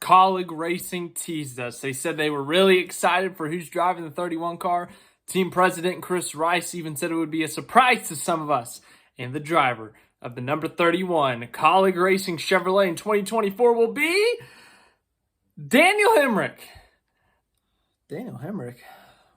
Kaulig Racing teased us. They said they were really excited for who's driving the 31 car. Team president Chris Rice even said it would be a surprise to some of us. And the driver of the number 31 Kaulig Racing Chevrolet in 2024 will be Daniel Hemric. Daniel Hemric?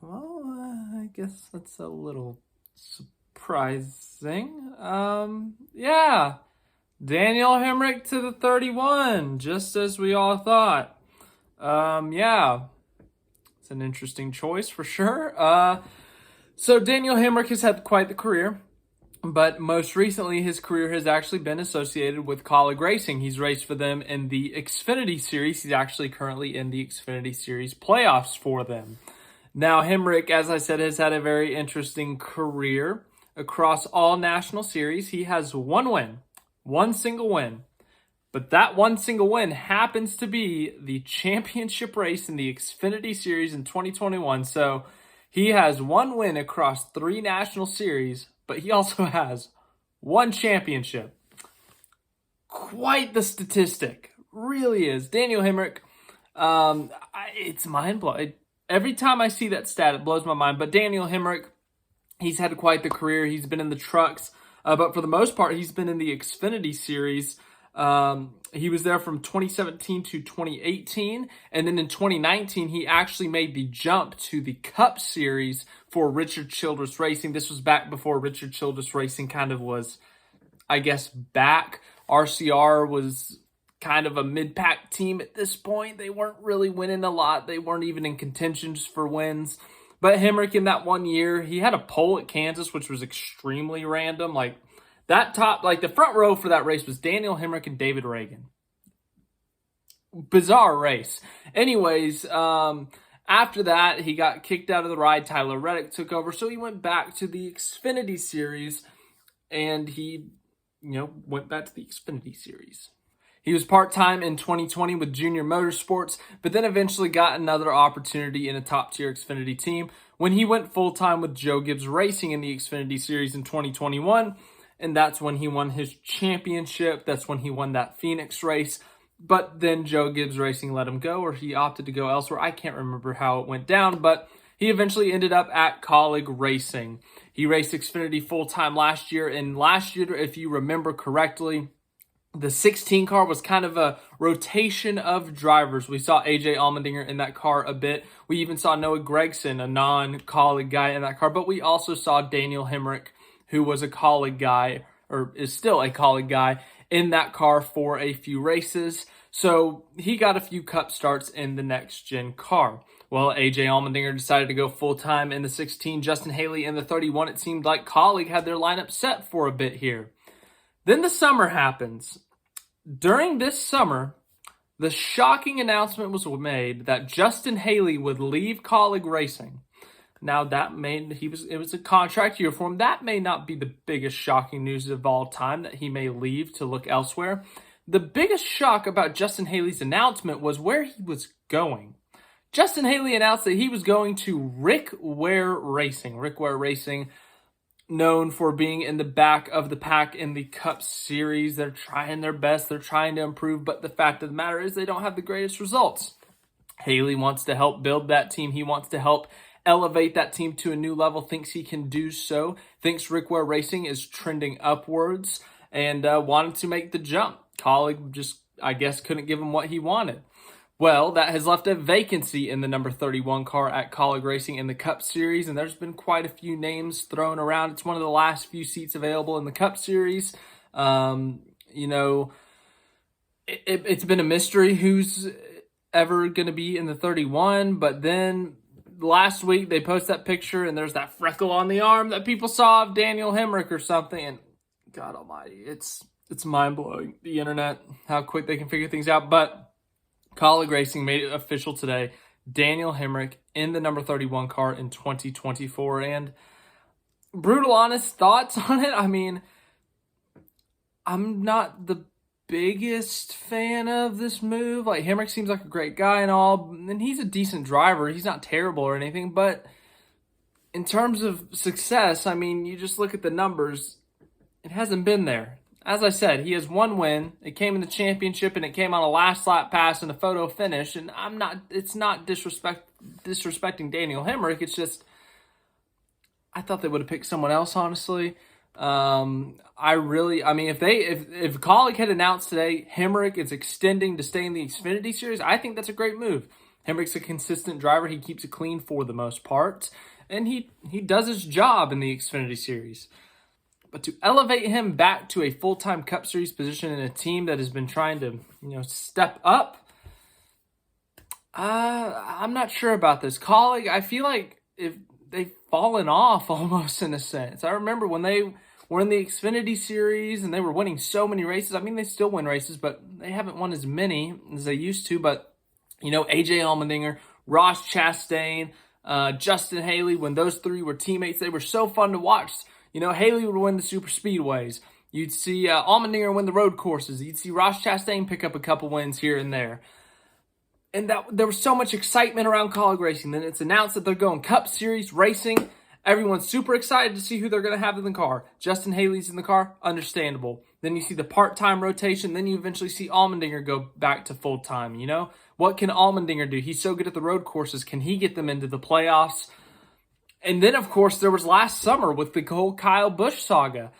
Well, I guess that's a little surprising. Yeah. Daniel Hemric to the 31, just as we all thought. Yeah. It's an interesting choice for sure. So Daniel Hemric has had quite the career, but most recently his career has actually been associated with Kaulig Racing. He's raced for them in the Xfinity Series. He's actually currently in the Xfinity Series playoffs for them. Now, Hemric, as I said, has had a very interesting career. Across all national series, he has one win, one single win. But that one single win happens to be the championship race in the Xfinity Series in 2021. So he has one win across 3 national series, but he also has one championship. Quite the statistic. Really is. Daniel Hemric, it's mind-blowing. Every time I see that stat, it blows my mind. But Daniel Hemric, he's had quite the career. He's been in the trucks. But for the most part, he's been in the Xfinity Series. He was there from 2017 to 2018. And then in 2019, he actually made the jump to the Cup Series for Richard Childress Racing. This was back before Richard Childress Racing kind of was, I guess, back. RCR was kind of a mid-pack team at this point. They weren't really winning a lot. They weren't even in contentions for wins. But Hemric in that one year, he had a pole at Kansas, which was extremely random. Like the front row for that race was Daniel Hemric and David Reagan. Bizarre race. Anyways, after that, he got kicked out of the ride. Tyler Reddick took over. So he went back to the Xfinity Series, and he, went back to the Xfinity Series. He was part-time in 2020 with Junior Motorsports, but then eventually got another opportunity in a top-tier Xfinity team when he went full-time with Joe Gibbs Racing in the Xfinity Series in 2021, and that's when he won his championship. That's when he won that Phoenix race, but then Joe Gibbs Racing let him go, or he opted to go elsewhere. I can't remember how it went down, but he eventually ended up at Kaulig Racing. He raced Xfinity full-time last year, and last year, if you remember correctly, the 16 car was kind of a rotation of drivers. We saw AJ Allmendinger in that car a bit. We even saw Noah Gragson, a non-Kaulig guy, in that car. But we also saw Daniel Hemric, who was a Kaulig guy, or is still a Kaulig guy, in that car for a few races. So he got a few Cup starts in the next-gen car. Well, AJ Allmendinger decided to go full-time in the 16. Justin Haley in the 31. It seemed like Kaulig had their lineup set for a bit here. Then the summer happens. During this summer, the shocking announcement was made that Justin Haley would leave Kaulig Racing. Now it was a contract year for him. That may not be the biggest shocking news of all time, that he may leave to look elsewhere. The biggest shock about Justin Haley's announcement was where he was going. Justin Haley announced that he was going to Rick Ware Racing. Rick Ware Racing, known for being in the back of the pack in the Cup Series. They're trying their best. They're trying to improve, but the fact of the matter is they don't have the greatest results. Haley wants to help build that team. He wants to help elevate that team to a new level, thinks he can do so, thinks Rick Ware Racing is trending upwards, and wanted to make the jump. Kaulig just, I guess, couldn't give him what he wanted. Well, that has left a vacancy in the number 31 car at Kaulig Racing in the Cup Series, and there's been quite a few names thrown around. It's one of the last few seats available in the Cup Series. It's been a mystery who's ever going to be in the 31, but then last week they post that picture, and there's that freckle on the arm that people saw of Daniel Hemric or something, and God almighty, it's mind-blowing, the internet, how quick they can figure things out, but Kaulig Racing made it official today. Daniel Hemric in the number 31 car in 2024. And brutal honest thoughts on it. I mean, I'm not the biggest fan of this move. Like, Hemric seems like a great guy and all, and he's a decent driver. He's not terrible or anything, but in terms of success, I mean, you just look at the numbers, it hasn't been there. as I said, he has one win. It came in the championship, and it came on a last lap pass and a photo finish. And it's not disrespecting Daniel Hemric. It's just, I thought they would have picked someone else, honestly. If Kaulig had announced today Hemric is extending to stay in the Xfinity Series, I think that's a great move. Hemric's a consistent driver. He keeps it clean for the most part, and he does his job in the Xfinity Series. But to elevate him back to a full-time Cup Series position in a team that has been trying to, step up, I'm not sure about this. Kaulig, I feel like if they've fallen off almost in a sense. I remember when they were in the Xfinity Series and they were winning so many races. I mean, they still win races, but they haven't won as many as they used to. But, AJ Allmendinger, Ross Chastain, Justin Haley, when those three were teammates, they were so fun to watch. Haley would win the super speedways. You'd see Allmendinger win the road courses. You'd see Ross Chastain pick up a couple wins here and there. And there was so much excitement around Kaulig racing. Then it's announced that they're going Cup Series racing. Everyone's super excited to see who they're going to have in the car. Justin Haley's in the car, understandable. Then you see the part-time rotation. Then you eventually see Allmendinger go back to full-time, What can Allmendinger do? He's so good at the road courses. Can he get them into the playoffs? And then, of course, there was last summer with the whole Kyle Busch saga.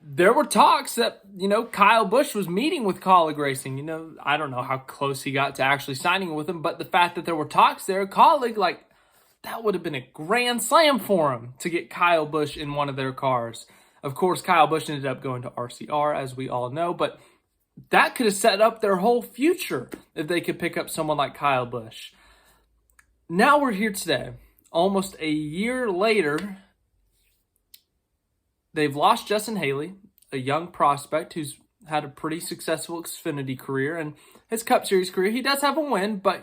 There were talks that, Kyle Busch was meeting with Kaulig Racing. I don't know how close he got to actually signing with him, but the fact that there were talks there, Kaulig, that would have been a grand slam for him to get Kyle Busch in one of their cars. Of course, Kyle Busch ended up going to RCR, as we all know, but that could have set up their whole future if they could pick up someone like Kyle Busch. Now we're here today, almost a year later. They've lost Justin Haley, a young prospect who's had a pretty successful Xfinity career, and his Cup Series career, he does have a win, but,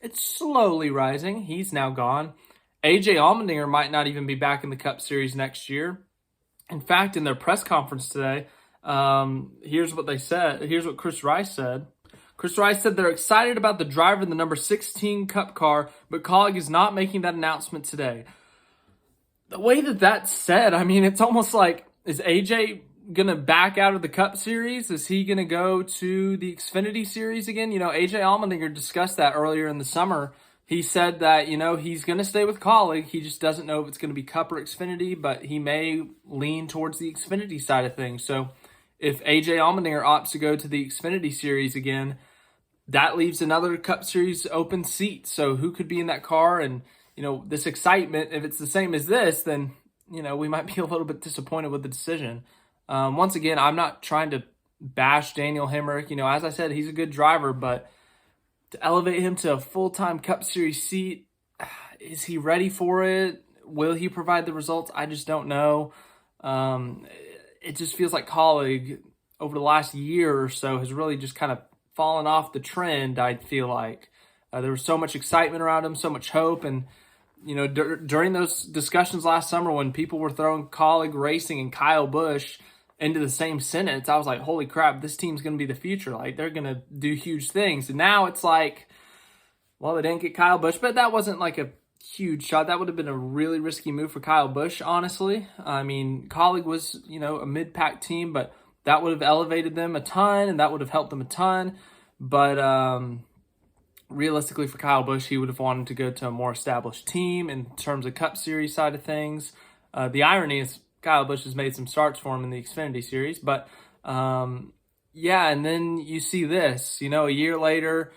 it's slowly rising. He's now gone. AJ Allmendinger might not even be back in the Cup Series next year. In fact, in their press conference today, here's what they said. Here's what Chris Rice said. Chris Rice said they're excited about the driver in the number 16 Cup car, but Kaulig is not making that announcement today. The way that's said, it's almost like, is AJ going to back out of the Cup Series? Is he going to go to the Xfinity Series again? AJ Allmendinger discussed that earlier in the summer. He said that, he's going to stay with Kaulig. He just doesn't know if it's going to be Cup or Xfinity, but he may lean towards the Xfinity side of things. So if AJ Allmendinger opts to go to the Xfinity Series again, that leaves another Cup Series open seat. So who could be in that car? And this excitement, if it's the same as this, then, we might be a little bit disappointed with the decision. Once again, I'm not trying to bash Daniel Hemric. As I said, he's a good driver, but to elevate him to a full-time Cup Series seat, is he ready for it? Will he provide the results? I just don't know. It just feels like Kaulig, over the last year or so, has really just kind of fallen off the trend, I feel like. There was so much excitement around him, so much hope, and during those discussions last summer when people were throwing Kaulig Racing and Kyle Busch into the same sentence, I was like, holy crap, this team's going to be the future. They're going to do huge things. And now it's like, well, they didn't get Kyle Busch, but that wasn't like a huge shot. That would have been a really risky move for Kyle Busch, honestly. Kaulig was, a mid-pack team, but that would have elevated them a ton, and that would have helped them a ton. But, realistically, for Kyle Busch, he would have wanted to go to a more established team in terms of Cup Series side of things. The irony is Kyle Busch has made some starts for him in the Xfinity Series. But, and then you see this. A year later,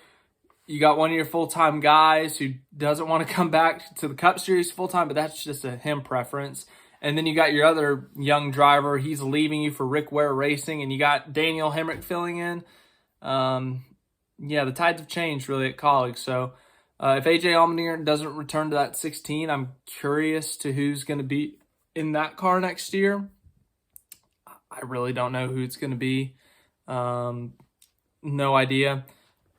you got one of your full-time guys who doesn't want to come back to the Cup Series full-time, but that's just a him preference. And then you got your other young driver. He's leaving you for Rick Ware Racing, and you got Daniel Hemric filling in. The tides have changed really at Kaulig. So if AJ Allmendinger doesn't return to that 16, I'm curious to who's going to be in that car next year. I really don't know who it's going to be. No idea.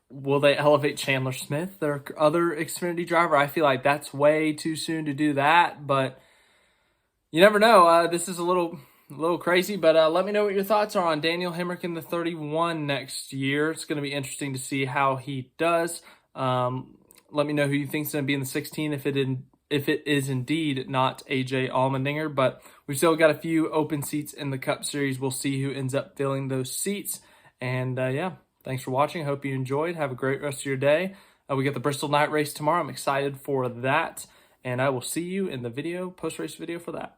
Will they elevate Chandler Smith, their other Xfinity driver? I feel like that's way too soon to do that, but you never know. This is a little crazy, but let me know what your thoughts are on Daniel Hemric in the 31 next year. It's going to be interesting to see how he does. Let me know who you think is going to be in the 16 if it is indeed not AJ Allmendinger. But we've still got a few open seats in the Cup Series. We'll see who ends up filling those seats. And yeah, thanks for watching. I hope you enjoyed. Have a great rest of your day. We got the Bristol night race tomorrow. I'm excited for that. And I will see you in the post-race video for that.